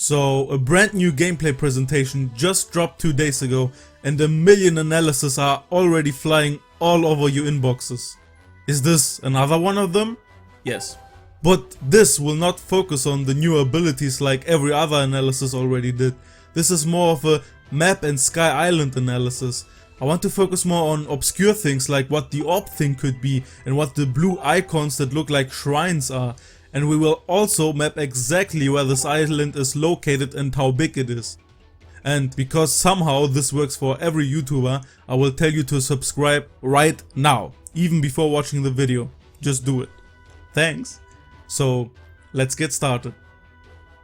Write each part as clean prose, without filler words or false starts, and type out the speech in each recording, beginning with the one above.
So, a brand new gameplay presentation just dropped 2 days ago and a million analyses are already flying all over your inboxes. Is this another one of them? Yes. But this will not focus on the new abilities like every other analysis already did. This is more of a map and Sky Island analysis. I want to focus more on obscure things like what the orb thing could be and what the blue icons that look like shrines are. And we will also map exactly where this island is located and how big it is. And because somehow this works for every YouTuber, I will tell you to subscribe right now, even before watching the video. Just do it. Thanks. So let's get started.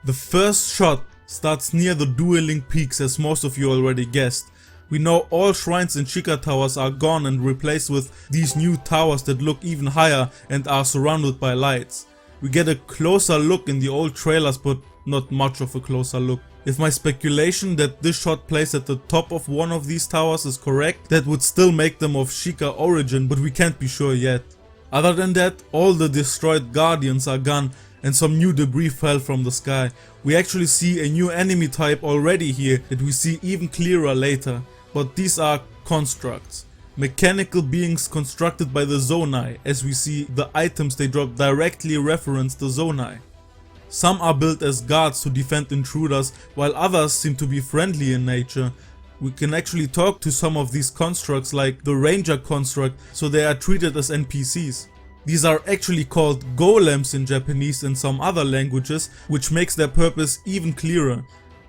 The first shot starts near the dueling peaks, as most of you already guessed. We know all shrines and Sheikah towers are gone and replaced with these new towers that look even higher and are surrounded by lights. We get a closer look in the old trailers, but not much of a closer look. If my speculation that this shot plays at the top of one of these towers is correct, that would still make them of Sheikah origin, but we can't be sure yet. Other than that, all the destroyed guardians are gone and some new debris fell from the sky. We actually see a new enemy type already here that we see even clearer later. But these are constructs. Mechanical beings constructed by the Zonai, as we see the items they drop directly reference the Zonai. Some are built as guards to defend intruders, while others seem to be friendly in nature. We can actually talk to some of these constructs like the Ranger construct, so they are treated as NPCs. These are actually called golems in Japanese and some other languages, which makes their purpose even clearer.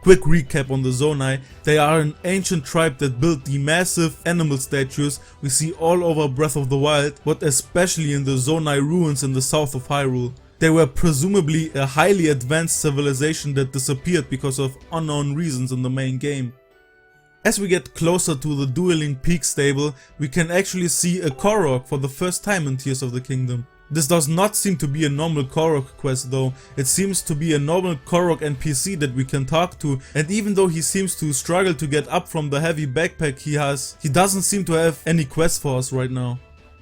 Quick recap on the Zonai: they are an ancient tribe that built the massive animal statues we see all over Breath of the Wild, but especially in the Zonai ruins in the south of Hyrule. They were presumably a highly advanced civilization that disappeared because of unknown reasons in the main game. As we get closer to the dueling peak stable, we can actually see a Korok for the first time in Tears of the Kingdom. This does not seem to be a normal Korok quest though. It seems to be a normal Korok NPC that we can talk to, and even though he seems to struggle to get up from the heavy backpack he has, he doesn't seem to have any quest for us right now.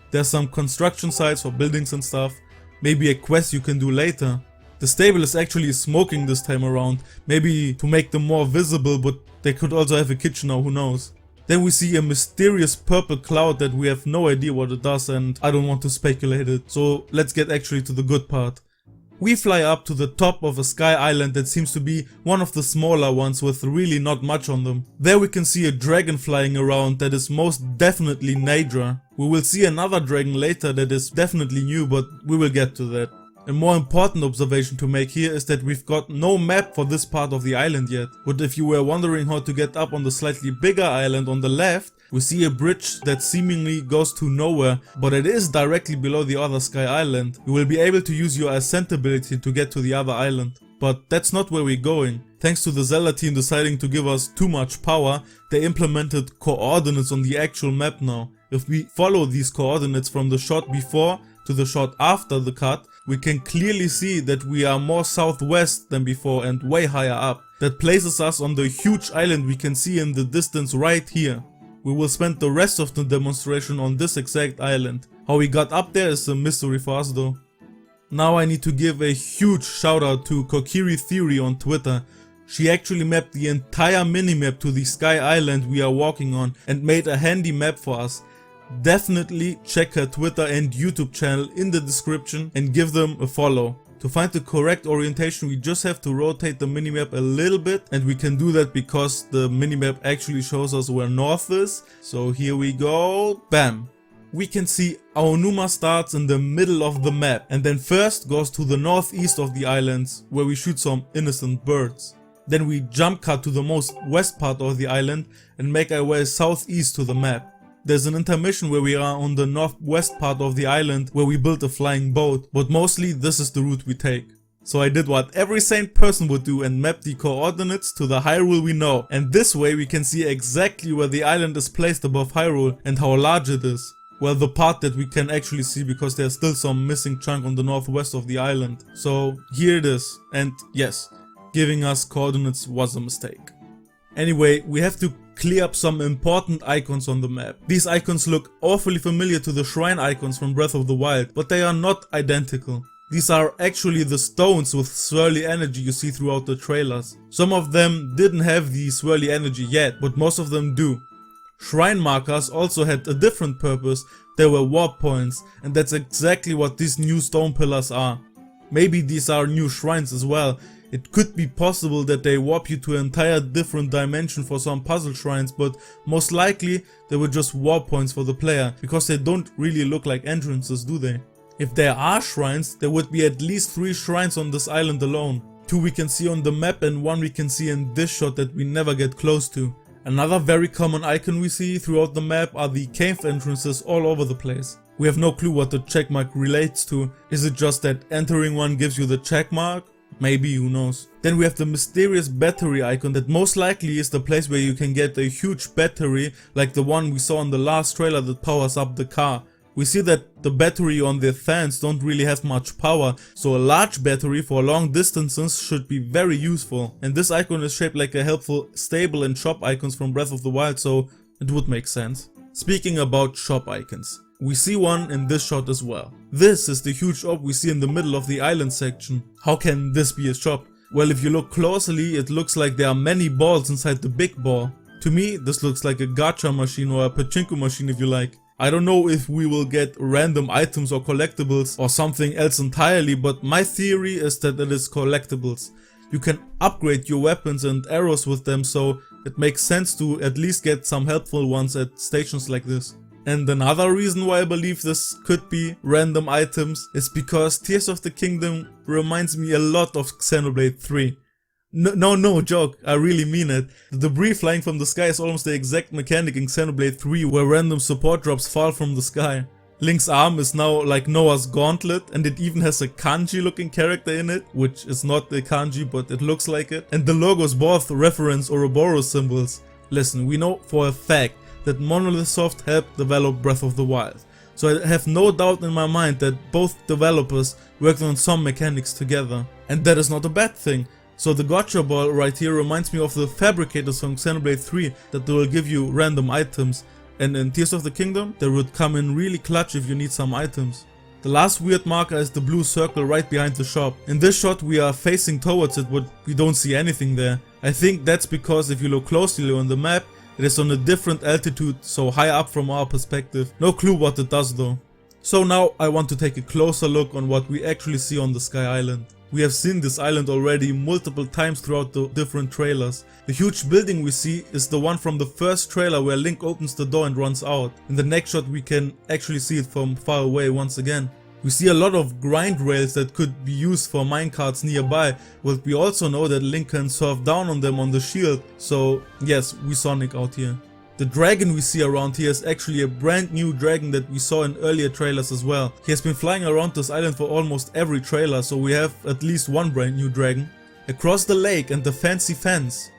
There's some construction sites for buildings and stuff, maybe a quest you can do later. The stable is actually smoking this time around, maybe to make them more visible, but they could also have a kitchen now, who knows. Then we see a mysterious purple cloud that we have no idea what it does, and I don't want to speculate it, so let's get actually to the good part. We fly up to the top of a sky island that seems to be one of the smaller ones with really not much on them. There we can see a dragon flying around that is most definitely Naydra. We will see another dragon later that is definitely new, but we will get to that. A more important observation to make here is that we've got no map for this part of the island yet. But if you were wondering how to get up on the slightly bigger island on the left, we see a bridge that seemingly goes to nowhere, but it is directly below the other sky island. You will be able to use your ascent ability to get to the other island. But that's not where we're going. Thanks to the Zelda team deciding to give us too much power, they implemented coordinates on the actual map now. If we follow these coordinates from the shot before to the shot after the cut, we can clearly see that we are more southwest than before and way higher up. That places us on the huge island we can see in the distance right here. We will spend the rest of the demonstration on this exact island. How we got up there is a mystery for us though. Now I need to give a huge shout out to Kokiri Theory on Twitter. She actually mapped the entire minimap to the sky island we are walking on and made a handy map for us. Definitely check her Twitter and YouTube channel in the description and give them a follow. To find the correct orientation, we just have to rotate the minimap a little bit, and we can do that because the minimap actually shows us where north is. So here we go, bam. We can see Aonuma starts in the middle of the map and then first goes to the northeast of the islands where we shoot some innocent birds. Then we jump cut to the most west part of the island and make our way southeast to the map. There's an intermission where we are on the northwest part of the island where we built a flying boat, but mostly this is the route we take. So I did what every sane person would do and mapped the coordinates to the Hyrule we know, and this way we can see exactly where the island is placed above Hyrule and how large it is. Well, the part that we can actually see because there's still some missing chunk on the northwest of the island. So here it is, and yes, giving us coordinates was a mistake. Anyway, we have to clear up some important icons on the map. These icons look awfully familiar to the shrine icons from Breath of the Wild, but they are not identical. These are actually the stones with swirly energy you see throughout the trailers. Some of them didn't have the swirly energy yet, but most of them do. Shrine markers also had a different purpose. They were warp points, and that's exactly what these new stone pillars are. Maybe these are new shrines as well. It could be possible that they warp you to an entire different dimension for some puzzle shrines, but most likely they were just warp points for the player, because they don't really look like entrances, do they? If there are shrines, there would be at least 3 shrines on this island alone. 2 we can see on the map and 1 we can see in this shot that we never get close to. Another very common icon we see throughout the map are the cave entrances all over the place. We have no clue what the checkmark relates to. Is it just that entering one gives you the checkmark? Maybe, who knows. Then we have the mysterious battery icon that most likely is the place where you can get a huge battery like the one we saw in the last trailer that powers up the car. We see that the battery on their fans don't really have much power, so a large battery for long distances should be very useful. And this icon is shaped like a helpful stable and shop icons from Breath of the Wild, so it would make sense. Speaking about shop icons, we see one in this shot as well. This is the huge orb we see in the middle of the island section. How can this be a shop? Well, if you look closely, it looks like there are many balls inside the big ball. To me, this looks like a gacha machine or a pachinko machine if you like. I don't know if we will get random items or collectibles or something else entirely, but my theory is that it is collectibles. You can upgrade your weapons and arrows with them, so it makes sense to at least get some helpful ones at stations like this. And another reason why I believe this could be random items is because Tears of the Kingdom reminds me a lot of Xenoblade 3. No joke, I really mean it. The debris flying from the sky is almost the exact mechanic in Xenoblade 3 where random support drops fall from the sky. Link's arm is now like Noah's gauntlet, and it even has a kanji looking character in it, which is not the kanji but it looks like it. And the logos both reference Ouroboros symbols. Listen, we know for a fact that Monolith Soft helped develop Breath of the Wild. So I have no doubt in my mind that both developers worked on some mechanics together. And that is not a bad thing. So the gotcha ball right here reminds me of the fabricators from Xenoblade 3 that they will give you random items, and in Tears of the Kingdom they would come in really clutch if you need some items. The last weird marker is the blue circle right behind the shop. In this shot we are facing towards it but we don't see anything there. I think that's because if you look closely on the map it is on a different altitude, so high up from our perspective. No clue what it does though. So now I want to take a closer look on what we actually see on the Sky Island. We have seen this island already multiple times throughout the different trailers. The huge building we see is the one from the first trailer where Link opens the door and runs out. In the next shot we can actually see it from far away once again. We see a lot of grind rails that could be used for minecarts nearby, but we also know that Link can surf down on them on the shield, so yes, we Sonic out here. The dragon we see around here is actually a brand new dragon that we saw in earlier trailers as well. He has been flying around this island for almost every trailer, so we have at least one brand new dragon. Across the lake and the fancy fence,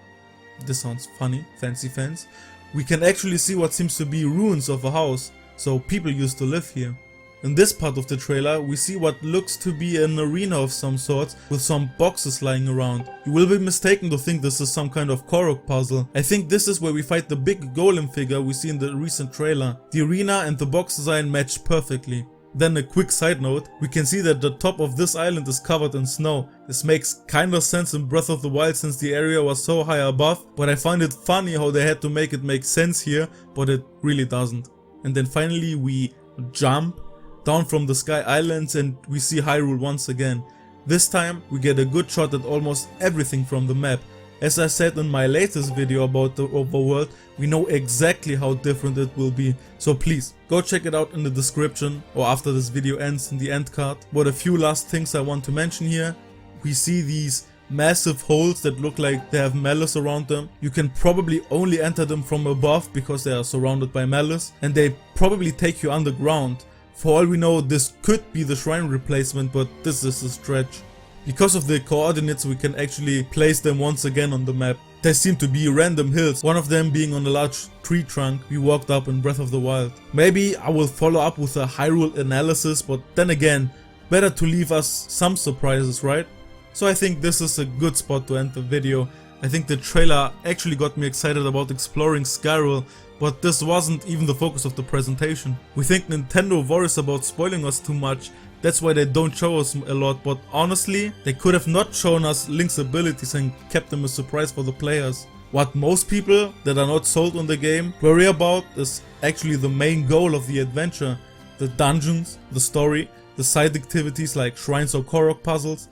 this sounds funny, fancy fence, we can actually see what seems to be ruins of a house, so people used to live here. In this part of the trailer, we see what looks to be an arena of some sort with some boxes lying around. You will be mistaken to think this is some kind of Korok puzzle. I think this is where we fight the big golem figure we see in the recent trailer. The arena and the box design match perfectly. Then a quick side note, we can see that the top of this island is covered in snow. This makes kinda sense in Breath of the Wild since the area was so high above, but I find it funny how they had to make it make sense here, but it really doesn't. And then finally we jump down from the Sky Islands and we see Hyrule once again. This time we get a good shot at almost everything from the map. As I said in my latest video about the overworld, we know exactly how different it will be, so please go check it out in the description or after this video ends in the end card. But a few last things I want to mention here. We see these massive holes that look like they have malice around them. You can probably only enter them from above because they are surrounded by malice, and they probably take you underground. For all we know, this could be the shrine replacement, but this is a stretch. Because of the coordinates, we can actually place them once again on the map. There seem to be random hills, one of them being on a large tree trunk we walked up in Breath of the Wild. Maybe I will follow up with a Hyrule analysis, but then again, better to leave us some surprises, right? So I think this is a good spot to end the video. I think the trailer actually got me excited about exploring Skyrule, but this wasn't even the focus of the presentation. We think Nintendo worries about spoiling us too much, That's why they don't show us a lot, but honestly, they could have not shown us Link's abilities and kept them a surprise for the players. What most people that are not sold on the game worry about is actually the main goal of the adventure. The dungeons, the story, the side activities like shrines or Korok puzzles.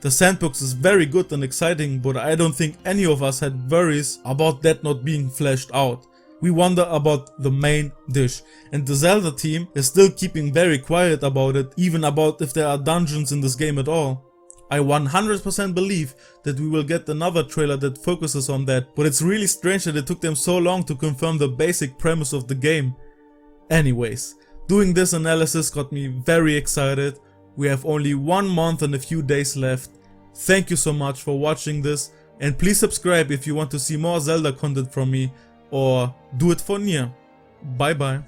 The sandbox is very good and exciting, but I don't think any of us had worries about that not being fleshed out. We wonder about the main dish, and the Zelda team is still keeping very quiet about it, even about if there are dungeons in this game at all. I 100% believe that we will get another trailer that focuses on that, but it's really strange that it took them so long to confirm the basic premise of the game. Anyways, doing this analysis got me very excited. We have only 1 month and a few days left. Thank you so much for watching this, and please subscribe if you want to see more Zelda content from me, or do it for Nier. Bye bye.